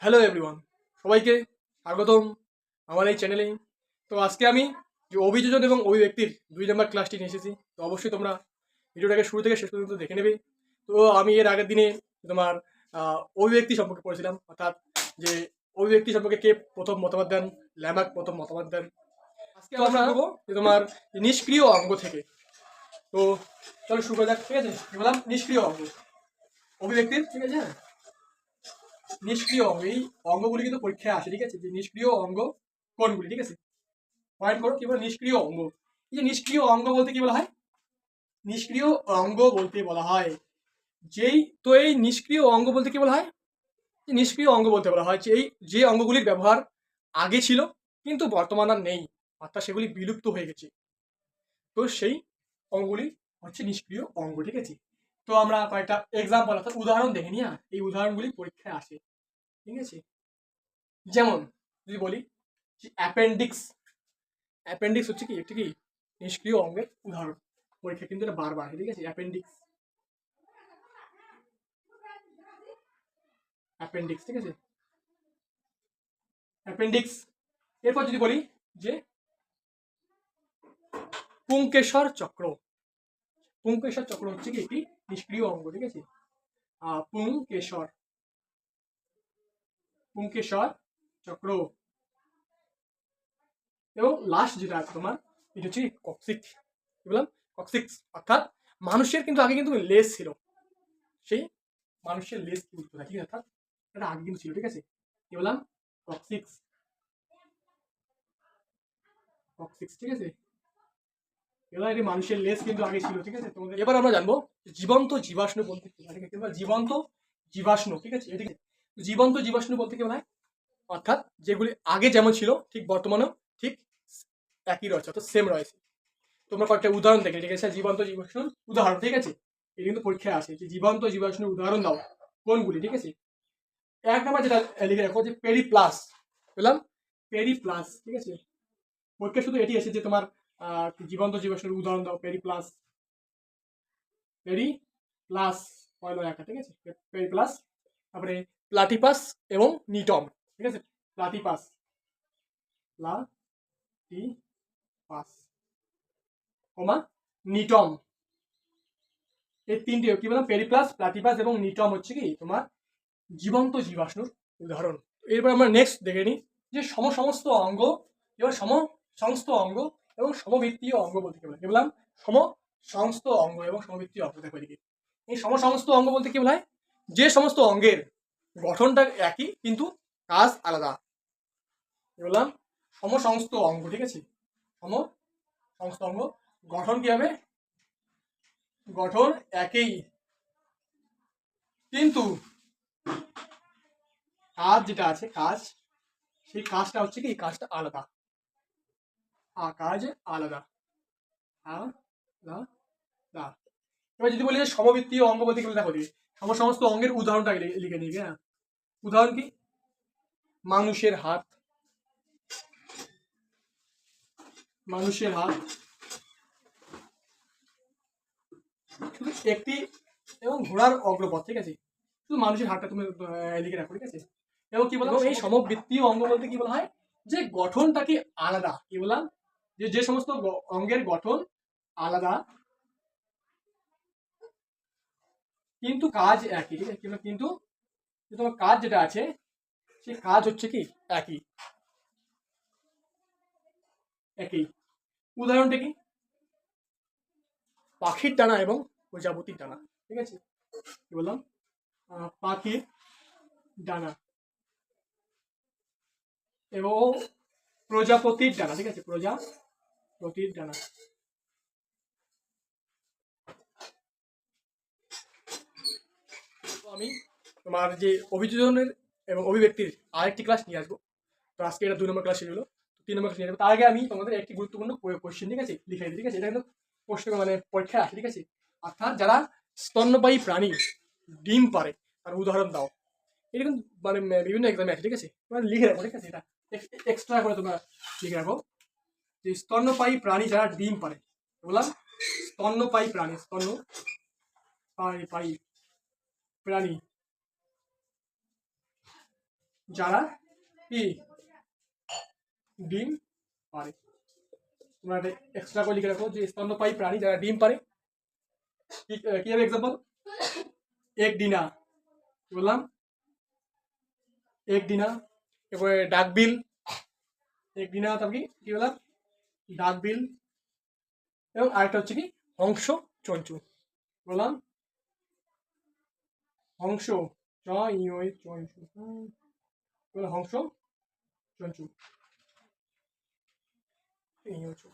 Hello everyone, সবাইকে স্বাগতম আমার এই চ্যানেলে। তো আজকে আমি যে অভিযোজন এবং অভিব্যক্তির 2 নম্বর ক্লাসটি নিয়ে এসেছি। তো অবশ্যই তোমরা ভিডিওটাকে শুরু থেকে শেষ পর্যন্ত দেখে নেবে। তো আমি এর আগের দিনে তোমার অভিব্যক্তি সম্পর্কে পড়েছিলাম, অর্থাৎ যে অভিব্যক্তি সম্পর্কে কে প্রথম মতামত দেন, ল্যামার্ক প্রথম মতামত দেন। আজকে আমরা করবো যে তোমার নিষ্ক্রিয় অঙ্গ থেকে। তো চলো শুরু করা যাক, ঠিক আছে? কি বললাম? নিষ্ক্রিয় অঙ্গ অভিব্যক্তির, ঠিক আছে? হ্যাঁ, নিষ্ক্রিয় অঙ্গ, এই অঙ্গগুলি কিন্তু পরীক্ষায় আসে, ঠিক আছে? যে নিষ্ক্রিয় অঙ্গ কোনগুলি, ঠিক আছে? পয়েন্ট করো কি বলে নিষ্ক্রিয় অঙ্গ। এই যে নিষ্ক্রিয় অঙ্গ বলতে কি বলা হয়? নিষ্ক্রিয় অঙ্গ বলতে বলা হয় এই নিষ্ক্রিয় অঙ্গ বলতে কি বলা হয়? যে নিষ্ক্রিয় অঙ্গ বলতে বলা হয় যে যে অঙ্গগুলির ব্যবহার আগে ছিল কিন্তু বর্তমান আর নেই, অর্থাৎ সেগুলি বিলুপ্ত হয়ে গেছে। তো সেই অঙ্গগুলি হচ্ছে নিষ্ক্রিয় অঙ্গ, ঠিক আছে? তো আমরা কয়েকটা এক্সাম্পল অর্থাৎ উদাহরণ দেখে নিই। এই উদাহরণগুলি পরীক্ষায় আসে, ঠিক আছে? যেমন যদি বলি যে অ্যাপেন্ডিক্স। অ্যাপেন্ডিক্স হচ্ছে কি একটি কি নিষ্ক্রিয় অঙ্গের উদাহরণ। পরীক্ষা কিন্তু এটা বারবার আসে, ঠিক আছে? অ্যাপেন্ডিক্স, অ্যাপেন্ডিক্স, ঠিক আছে? অ্যাপেন্ডিক্স। এরপর যদি বলি যে পুংকেশর চক্র। পুংকেশর চক্র হচ্ছে কি একটি নিষ্ক্রিয় অঙ্গ, ঠিক আছে? পুংকেশর, পুংকেশর চক্র। এবং লাস্ট যেটা আছে তোমার, এটা হচ্ছে কক্সিক্স। কি বললাম? কক্সিক্স। অর্থাৎ মানুষের কিন্তু আগে কিন্তু লেজ ছিল, সেই মানুষের লেজ কি উঠতে থাকে, অর্থাৎ এটা আগে কিন্তু ছিল, ঠিক আছে? কি বললাম? কক্সিক্স, কক্সিক্স, ঠিক আছে? এবার এটি মানুষের লেজ কিন্তু আগে ছিল, ঠিক আছে? তোমাদের এবার আমরা জানবো জীবন্ত জীবাশ্ম বলতে কি, ঠিক আছে? এবার জীবন্ত জীবাশ্ম, ঠিক আছে? এটি জীবন্ত জীবাশ্ম বলতে কি বলা হয়? অর্থাৎ যেগুলি আগে যেমন ছিল ঠিক বর্তমানেও ঠিক একই রয়েছে, অর্থাৎ সেম রয়েছে। তোমরা কয়েকটা উদাহরণ দেখে, ঠিক আছে? জীবন্ত জীবাশ্মের উদাহরণ, ঠিক আছে? এটি কিন্তু পরীক্ষায় আসে যে জীবন্ত জীবাশ্মের উদাহরণ দাও কোনগুলি, ঠিক আছে? এক নাম্বার যেটা লিখে রাখো যে পেরিপ্লাস। বললাম পেরিপ্লাস, ঠিক আছে? পরীক্ষা শুধু এটি এসেছে তোমার জীবন্ত জীবাশ্মের উদাহরণ দাও। পেরিপ্লাস, পেরি প্লাস পয়লা একা, ঠিক আছে? Peri plus. তারপরে প্লাটিপাস এবং নিটম, ঠিক আছে? প্লাটিপাস, প্লাটিপাস কমা নিটম, এই তিনটে কি বললাম? পেরিপ্লাস, প্লাটিপাস এবং নিটম হচ্ছে কি তোমার জীবন্ত জীবাশ্মুর উদাহরণ। এরপর আমরা নেক্সট দেখে নিই যে সমস্ত অঙ্গ। এবার সমস্ত অঙ্গ এবং সমবৃত্তীয় অঙ্গ বলতে কি বলে? কি বললাম? সমস্ত অঙ্গ এবং সমবৃত্তীয় অঙ্গ। দেখো এদিকে, এই সমস্ত অঙ্গ বলতে কি বলা হয়? যে সমস্ত অঙ্গের গঠনটা একই কিন্তু কাজ আলাদা। কি বললাম? সমস্ত অঙ্গ, ঠিক আছে? সমস্ত অঙ্গ গঠন কি হবে? গঠন একই কিন্তু কাজ যেটা আছে, কাজ, সেই কাজটা হচ্ছে কি কাজটা আলাদা। কাজ আলাদা, আলাদা। এবার যদি বলি যে সমবৃত্তীয় অঙ্গ বলতে গেলে দেখো সমস্ত অঙ্গের উদাহরণটা লিখে নিই। হ্যাঁ, উদাহরণ কি? মানুষের হাত, মানুষের হাত শুধু একটি, এবং ঘোড়ার অগ্রপথ, ঠিক আছে? শুধু মানুষের হাতটা তুমি লিখে রাখো, ঠিক আছে? এবং কি বললাম? এই সমবৃত্তীয় অঙ্গ বলতে কি বলা হয়? যে গঠনটা কি আলাদা। কি বললাম? যে যে সমস্ত অঙ্গের গঠন আলাদা কিন্তু কাজ একই, ঠিক আছে? কিন্তু তোমার কাজ যেটা আছে সেই কাজ হচ্ছে কি একই, একই। উদাহরণটা কি? পাখির ডানা এবং প্রজাপতির ডানা, ঠিক আছে? কি বললাম? পাখির ডানা এবং প্রজাপতির ডানা, ঠিক আছে? প্রজাপতির ডানা। তো আমি তোমার যে অভিযোজনের এবং অভিব্যক্তির আরেকটি ক্লাস নিয়ে আসবো। তো আজকে এটা 2 নম্বর ক্লাস শেষ হলো। 3 নম্বর ক্লাস নিয়ে যাবো। তার আগে আমি তোমাদের একটি গুরুত্বপূর্ণ কোয়েশ্চেন, ঠিক আছে, লিখে দিই, ঠিক আছে? এটা কিন্তু প্রশ্ন মানে পরীক্ষায় আসে, ঠিক আছে? অর্থাৎ যারা স্তন্যপায়ী প্রাণী ডিম পারে তার উদাহরণ দাও। এটা কিন্তু মানে বিভিন্ন এক্সামে আছে, ঠিক আছে? তোমরা লিখে রাখো, ঠিক আছে? এটা এক্সট্রা করে তোমরা লিখে রাখো যে স্তন্যপায়ী প্রাণী যারা ডিম পারে। বললাম স্তন্যপায়ী প্রাণী, স্তন্যপায়ী প্রাণী যারা কি ডিম পারে। তোমরা একটা এক্সট্রা করে লিখে রাখো যে স্তন্যপায়ী প্রাণী যারা ডিম পারে। কি হবে এক্সাম্পল? এক ডিনা, কি বললাম? এক ডিনা। এরপরে ডাকবিল, এক ডিনা, তারপর কি বললাম? ডাকবিল। এবং আরেকটা হচ্ছে কি হংস চঞ্চু, বললাম হংস চঞ্চু, হংস চঞ্চু, এই হচ্ছে